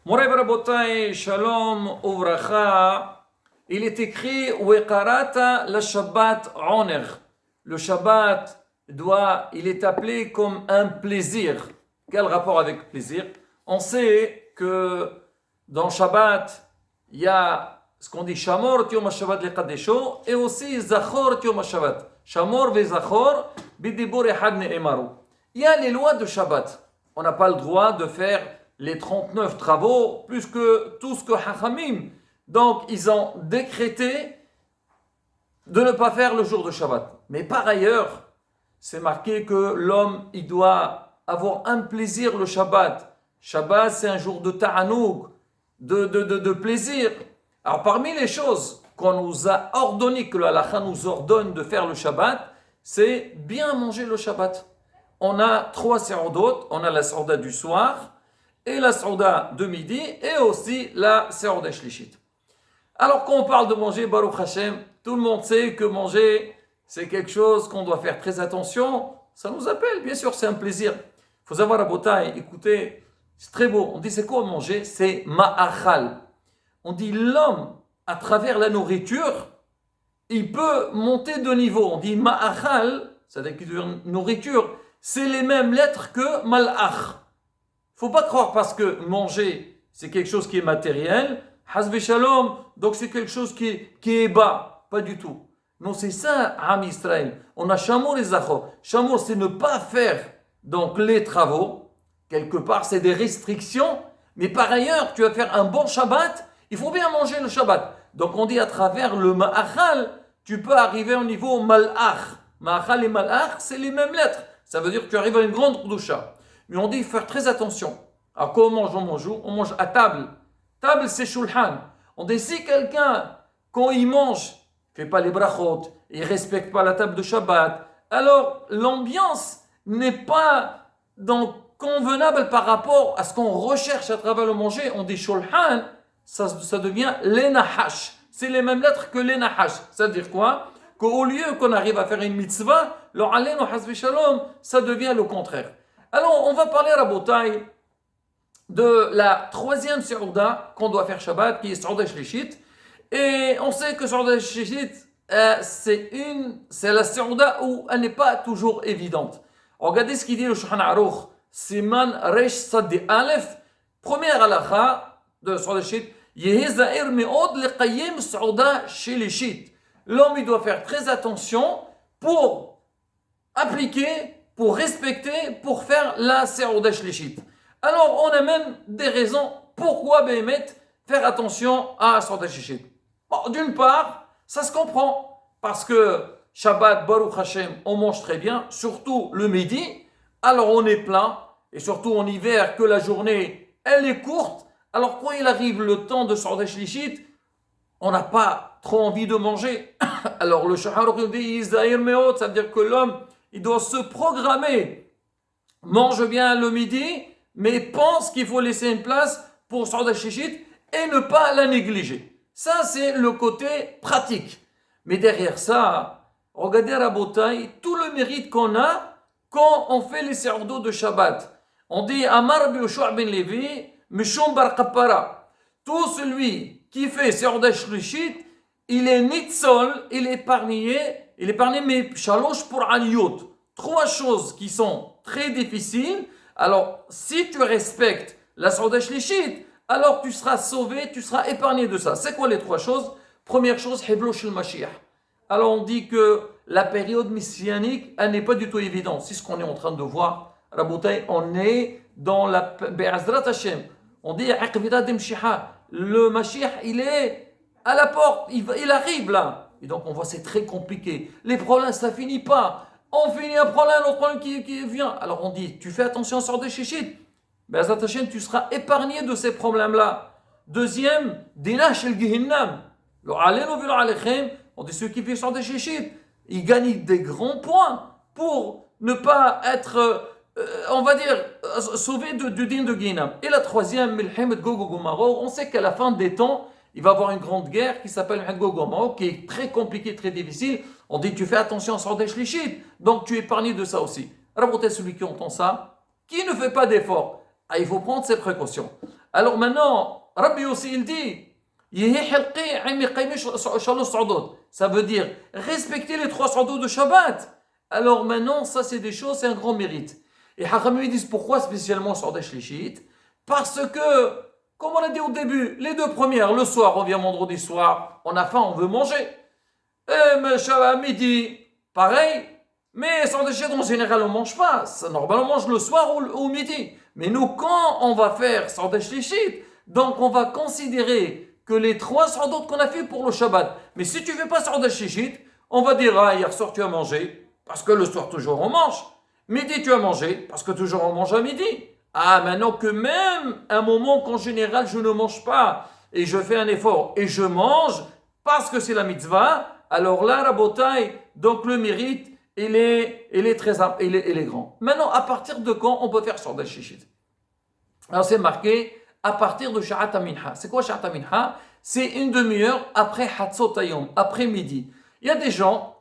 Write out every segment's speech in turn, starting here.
Moray Rabotai, Shalom, Uvracha, il est écrit Wekarata la Shabbat Oner. Le Shabbat il est appelé comme un plaisir. Quel rapport avec plaisir? On sait que dans Shabbat, il y a ce qu'on dit Shamor Yom Shabbat Lekadesho et aussi Zachor Yom Shabbat. Shamor ve Zachor bidibur echad ne'emaru. Il y a les lois de Shabbat. On n'a pas le droit de faire les 39 travaux plus que tout ce que Hachamim. Donc ils ont décrété de ne pas faire le jour de Shabbat. Mais par ailleurs, c'est marqué que l'homme, il doit avoir un plaisir le Shabbat. Shabbat, c'est un jour de ta'anoug, de plaisir. Alors parmi les choses qu'on nous a ordonné, que le halakha nous ordonne de faire le Shabbat, c'est bien manger le Shabbat. On a 3 se'odot, on a la se'oda du soir, et la se'oda de midi, et aussi la se'oda shlishit. Alors quand on parle de manger, Baruch Hashem, tout le monde sait que manger, c'est quelque chose qu'on doit faire très attention. Ça nous appelle, bien sûr, c'est un plaisir. Il faut savoir à Botaï, écoutez, c'est très beau. On dit c'est quoi manger? C'est ma'achal. On dit l'homme, à travers la nourriture, il peut monter de niveau. On dit ma'achal, c'est-à-dire que nourriture, c'est les mêmes lettres que mal'ach. Il ne faut pas croire parce que manger, c'est quelque chose qui est matériel, hasbe shalom, donc c'est quelque chose qui est bas. Pas du tout. Non, c'est ça, Am Israël. On a Shamour et Zachor. Shamour, c'est ne pas faire donc les travaux. Quelque part, c'est des restrictions. Mais par ailleurs, tu vas faire un bon Shabbat, il faut bien manger le Shabbat. Donc on dit à travers le Ma'achal, tu peux arriver au niveau Mal'ach. Ma'achal et Mal'ach, c'est les mêmes lettres. Ça veut dire que tu arrives à une grande Kudusha. Mais on dit faire très attention. Alors comment on mange? On mange à table. Table, c'est Shulchan. On dit si quelqu'un, quand il mange, ne fait pas les brachot, il ne respecte pas la table de Shabbat, alors l'ambiance n'est pas donc convenable par rapport à ce qu'on recherche à travers le manger. On dit Shulchan, ça devient l'enahash. C'est les mêmes lettres que l'enahash. Ça veut dire quoi? Qu'au lieu qu'on arrive à faire une mitzvah, le alen ou hasbi shalom, ça devient le contraire. Alors on va parler à Rabotai de la 3e se'ouda qu'on doit faire Shabbat, qui est se'ouda shlishit. Et on sait que se'ouda shlishit, c'est la se'ouda où elle n'est pas toujours évidente. Regardez ce qu'il dit le Shulchan Aruch, Siman Resh Sadi Aleph, première halakha de se'ouda shlishit, Yehi za'ir me'od leqayyim se'ouda shlishit. L'homme, il doit faire très attention pour appliquer, pour respecter, pour faire la se'ouda shlishit. Alors, on a même des raisons pourquoi Béhémet faire attention à se'ouda shlishit. Bon, d'une part, ça se comprend, parce que Shabbat, Baruch Hashem, on mange très bien, surtout le midi, alors on est plein, et surtout en hiver, que la journée, elle est courte, alors quand il arrive le temps de se'ouda shlishit, on n'a pas trop envie de manger. Alors le Shaharok dit Isaïr Meot, ça veut dire que l'homme, il doit se programmer. Mange bien le midi, mais pense qu'il faut laisser une place pour se'ouda shlishit et ne pas la négliger. Ça, c'est le côté pratique. Mais derrière ça, regardez Rabotai, tout le mérite qu'on a quand on fait les se'oudot de Shabbat. On dit Amar bi Yoshua ben Levi, Mishum bar Kapara. Tout celui qui fait se'ouda shlishit, il est nitzol, il est épargné, mais shalosh pour aliyot. 3 choses qui sont très difficiles. Alors, si tu respectes la se'ouda shlishit, alors tu seras sauvé, tu seras épargné de ça. C'est quoi les 3 choses? Première chose, Heblo shel Mashiach. Alors on dit que la période messianique, elle n'est pas du tout évidente. C'est ce qu'on est en train de voir. Rabotai, on est dans la Be'azrat Hashem. On dit le Mashiach, il est à la porte, il arrive là. Et donc on voit, c'est très compliqué. Les problèmes, ça finit pas. On finit un problème, l'autre problème qui vient. Alors on dit, tu fais attention sur des chichites. Be'azrat Hashem, tu seras épargné de ces problèmes-là. Deuxième, Dinash el Gihinnam. Le Alenu velo Alechem, on dit ceux qui vivent sur des chichites, ils gagnent des grands points pour ne pas être, on va dire, sauvés du din de Gihinnam. Et la troisième, Milhemet Gog et Magog, on sait qu'à la fin des temps, il va y avoir une grande guerre qui s'appelle Milhemet Gog et Magog, qui est très compliquée, très difficile. On dit tu fais attention sur des chichites, donc tu es épargné de ça aussi. Raboter celui qui entend ça, qui ne fait pas d'effort. Ah, il faut prendre ses précautions. Alors maintenant, Rabbi aussi il dit, ça veut dire respecter les 3 sa'udot de Shabbat. Alors maintenant, ça c'est des choses, c'est un grand mérite. Et Hachamim disent pourquoi spécialement Sa'uda Shlishit? Parce que, comme on a dit au début, les 2 premières, le soir, on vient vendredi soir, on a faim, on veut manger. Et Shabbat midi, pareil. Mais Sa'uda Shlishit, en général, on ne mange pas. Normalement, on mange le soir ou midi. Mais nous, quand on va faire Sa'uda Shlishit, donc on va considérer que les 3 sa'udot qu'on a fait pour le Shabbat. Mais si tu ne fais pas Sa'uda Shlishit, on va dire, hier soir tu as mangé, parce que le soir toujours on mange. Midi tu as mangé, parce que toujours on mange à midi. Ah, maintenant que même un moment qu'en général je ne mange pas, et je fais un effort, et je mange, parce que c'est la mitzvah, alors là, Rabotai, donc le mérite, il est très il est grand. Maintenant, à partir de quand on peut faire Sa'uda Shlishit? Alors c'est marqué, à partir de Sha'at HaMincha. C'est quoi Sha'at HaMincha? C'est une demi-heure après Hatzot Hayom, après midi. Il y a des gens,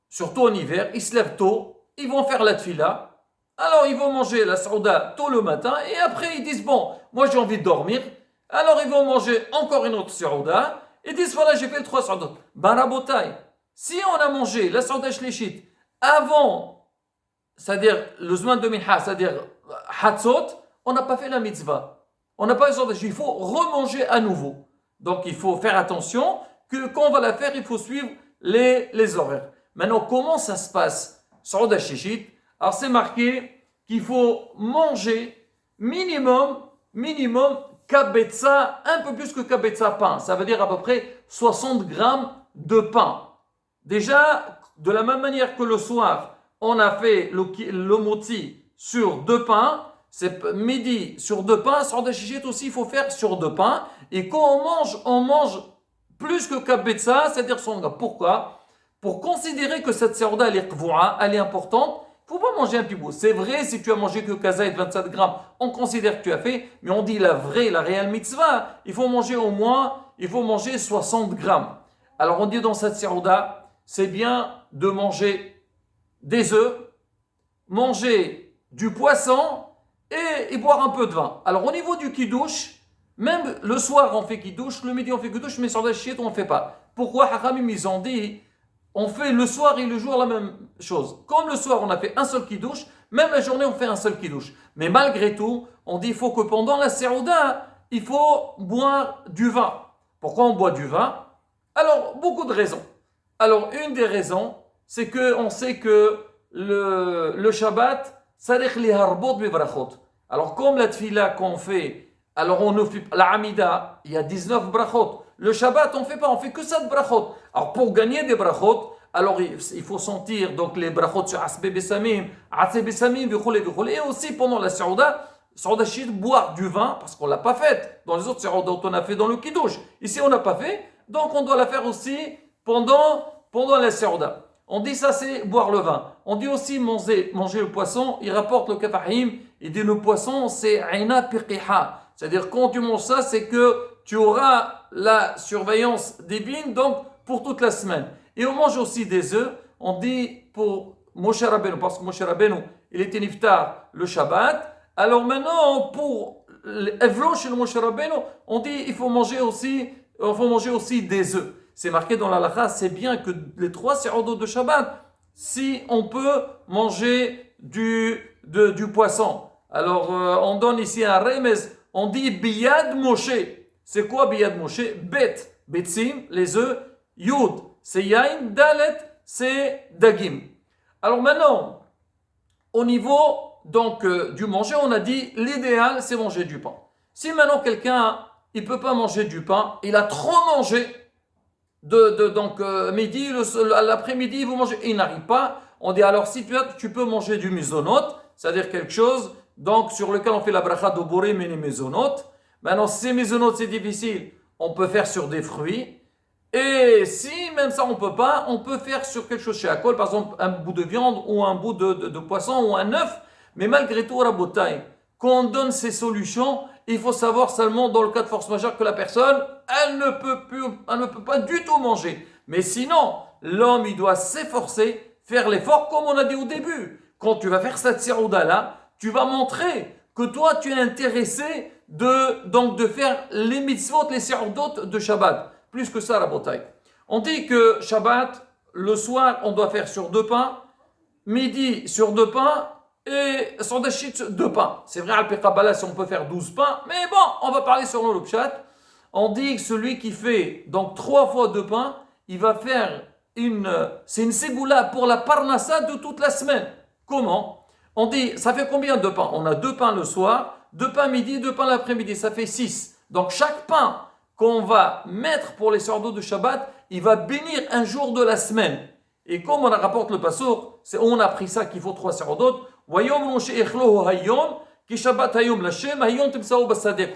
surtout en hiver, ils se lèvent tôt, ils vont faire la tfila, alors ils vont manger la Sa'uda tôt le matin, et après ils disent, bon, moi j'ai envie de dormir, alors ils vont manger encore une autre Sa'uda, et disent, voilà, j'ai fait le 3 Sa'udot. Barabotai, si on a mangé la Sa'uda Shlishit avant, c'est-à-dire le Zman de Mincha, c'est-à-dire Hatzot, on n'a pas fait la mitzvah. On n'a pas besoin de... Il faut remanger à nouveau. Donc il faut faire attention que quand on va la faire, il faut suivre les horaires. Maintenant, comment ça se passe Sa'uda Shlishit? Alors c'est marqué qu'il faut manger minimum kabetza, un peu plus que kabetza pain. Ça veut dire à peu près 60 grammes de pain. Déjà, de la même manière que le soir, on a fait le moti sur 2 pains, c'est midi sur 2 pains, Sa'uda Shlishit aussi, il faut faire sur 2 pains. Et quand on mange plus que kabetza, c'est-à-dire 100 grammes. Pourquoi? Pour considérer que cette Sa'uda, elle est qvoua, elle est importante, il ne faut pas manger un petit bout. C'est vrai, si tu as mangé que kaza et 27 grammes, on considère que tu as fait, mais on dit la réelle mitzvah, il faut manger au moins, 60 grammes. Alors on dit dans cette Sa'uda, c'est bien de manger des œufs, manger du poisson et boire un peu de vin. Alors au niveau du kiddush, même le soir on fait kiddush, le midi on fait kiddush, mais Sa'uda Shlishit on ne fait pas. Pourquoi Hachamim ils ont dit, on fait le soir et le jour la même chose. Comme le soir on a fait un seul kiddush, même la journée on fait un seul kiddush. Mais malgré tout, on dit il faut que pendant la Sa'uda, il faut boire du vin. Pourquoi on boit du vin? Alors beaucoup de raisons. Alors une des raisons, c'est qu'on sait que le Shabbat, sarich li harbot bebrachot. Alors comme la tfila qu'on fait, alors on nous fait la Hamida, il y a 19 brachot. Le Shabbat, on ne fait pas, on fait que 7 brachot. Alors pour gagner des brachot, alors il faut sentir donc les brachot sur Asbe Bessamim, Atse Bessamim, et aussi pendant la Sa'uda Shlishit, boire du vin, parce qu'on ne l'a pas fait. Dans les autres Sa'uda, on a fait dans le Kiddush. Ici, on n'a pas fait, donc on doit la faire aussi pendant la Sa'uda. On dit ça, c'est boire le vin. On dit aussi manger le poisson. Il rapporte le Kafahim, il dit le poisson, c'est Aina Piqiha. C'est-à-dire, quand tu manges ça, c'est que tu auras la surveillance divine, donc pour toute la semaine. Et on mange aussi des œufs. On dit pour Moshe Rabbeinu, parce que Moshe Rabbeinu, il était niftar le Shabbat. Alors maintenant, pour l'Evlo chez le Moshe Rabbeinu, on dit il faut manger aussi des œufs. C'est marqué dans la halakha, c'est bien que les 3 Sa'udot de Shabbat, si on peut manger du poisson. Alors, on donne ici un remez, on dit Biyad Moshe. C'est quoi Biyad Moshe? Betsim, les œufs, Yud, c'est Yain, Dalet, c'est Dagim. Alors maintenant, au niveau donc, du manger, on a dit l'idéal, c'est manger du pain. Si maintenant quelqu'un, il ne peut pas manger du pain, il a trop mangé, donc midi, l'après-midi, il veut manger, il n'arrive pas, on dit alors si tu peux manger du mizonot, c'est-à-dire quelque chose donc sur lequel on fait la bracha de borim et les mizonot. Maintenant, si ces mizonot c'est difficile, on peut faire sur des fruits. Et si même ça on ne peut pas, on peut faire sur quelque chose chez Akol, par exemple un bout de viande ou un bout de poisson ou un œuf. Mais malgré tout, Rabotai, quand on donne ces solutions, il faut savoir seulement dans le cas de force majeure que la personne, elle ne peut pas du tout manger. Mais sinon, l'homme, il doit s'efforcer, faire l'effort comme on a dit au début. Quand tu vas faire cette Sa'uda là, tu vas montrer que toi tu es intéressé de faire les mitzvot, les se'udot de Shabbat. Plus que ça, la bataille. On dit que Shabbat, le soir, on doit faire sur 2 pains, midi sur 2 pains, et sur des sheets 2 pains. C'est vrai, al-Piqabala, si on peut faire 12 pains, mais bon, on va parler sur le pshat. On dit que celui qui fait donc 3 fois 2 pains, il va faire c'est une ségoula pour la parnassa de toute la semaine. Comment? On dit, ça fait combien de pains? On a 2 pains le soir, 2 pains midi, 2 pains l'après-midi, ça fait 6. Donc chaque pain qu'on va mettre pour les sordos de Shabbat, il va bénir un jour de la semaine. Et comme on rapporte le passour, on a pris ça qu'il faut 3 sordot. Voyons, on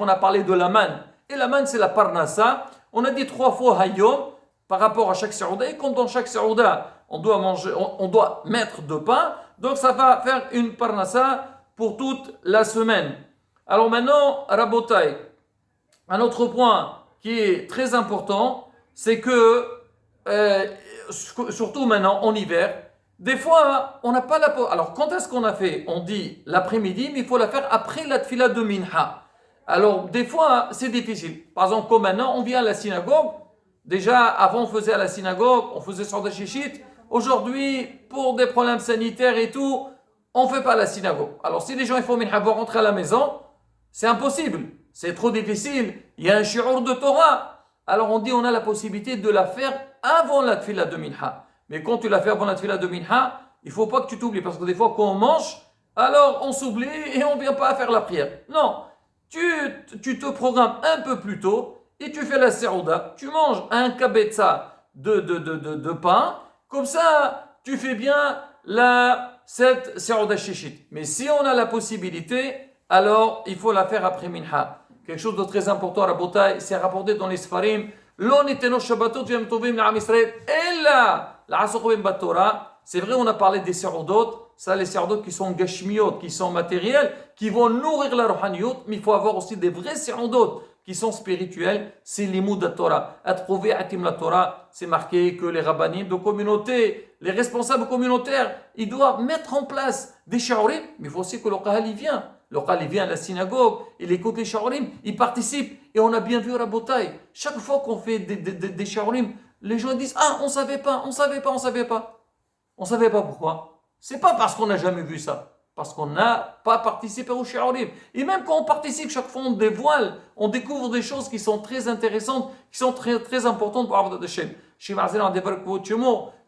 a parlé de la manne. Et la manne, c'est la parnassa. On a dit 3 fois hayom par rapport à chaque serouda. Et comme dans chaque serouda, on doit mettre 2 pains. Donc ça va faire une parnassa pour toute la semaine. Alors maintenant, Rabotai, un autre point qui est très important, c'est que, surtout maintenant en hiver, des fois, on n'a pas la... Alors, quand est-ce qu'on a fait? On dit l'après-midi, mais il faut la faire après la tfila de Minha. Alors, des fois, c'est difficile. Par exemple, comme maintenant, on vient à la synagogue. Déjà, avant, on faisait à la synagogue, on faisait sur des chichites. Aujourd'hui, pour des problèmes sanitaires et tout, on ne fait pas la synagogue. Alors, si les gens ils font Minha pour rentrer à la maison, c'est impossible. C'est trop difficile. Il y a un shi'ur de Torah. Alors, on dit on a la possibilité de la faire avant la tfila de Minha. Mais quand tu l'as fait avant la tfila de Minha, il ne faut pas que tu t'oublies. Parce que des fois, quand on mange, alors on s'oublie et on ne vient pas à faire la prière. Non, tu te programmes un peu plus tôt et tu fais la serouda. Tu manges un kabetza de pain. Comme ça, tu fais bien cette serouda shishit. Mais si on a la possibilité, alors il faut la faire après Minha. Quelque chose de très important, Rabotai, c'est rapporté dans les Sfarim. Lo nitenu Shabbatot v'yom tovim l'Am Israël ella l'asokobim batora. C'est vrai, on a parlé des serodot. Ça, les serodot qui sont gashmiot, qui sont matériels, qui vont nourrir la rohaniyot. Mais il faut avoir aussi des vrais serodot qui sont spirituels. C'est l'imoud de Torah. Atprouvé atim la Torah, c'est marqué que les rabbanim de communauté, les responsables communautaires, ils doivent mettre en place des shi'urim. Mais il faut aussi que le qahal y vient. Le qahal il vient à la synagogue, il écoute les shi'urim, il participe. Et on a bien vu Rabotai, chaque fois qu'on fait des shi'urim, les gens disent « Ah, on ne savait pas, on ne savait pas, on ne savait pas. » On ne savait pas pourquoi. C'est pas parce qu'on n'a jamais vu ça. Parce qu'on n'a pas participé au shi'urim. Et même quand on participe, chaque fois on dévoile, on découvre des choses qui sont très intéressantes, qui sont très, très importantes pour Avodat Hashem.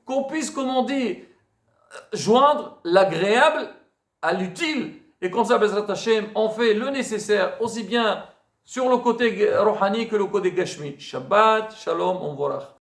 Qu'on puisse, comme on dit, joindre l'agréable à l'utile. Et comme ça, Bezrat Hashem, on fait le nécessaire, aussi bien sur le côté rohani que le côté gashmi. Shabbat, shalom, on vorach.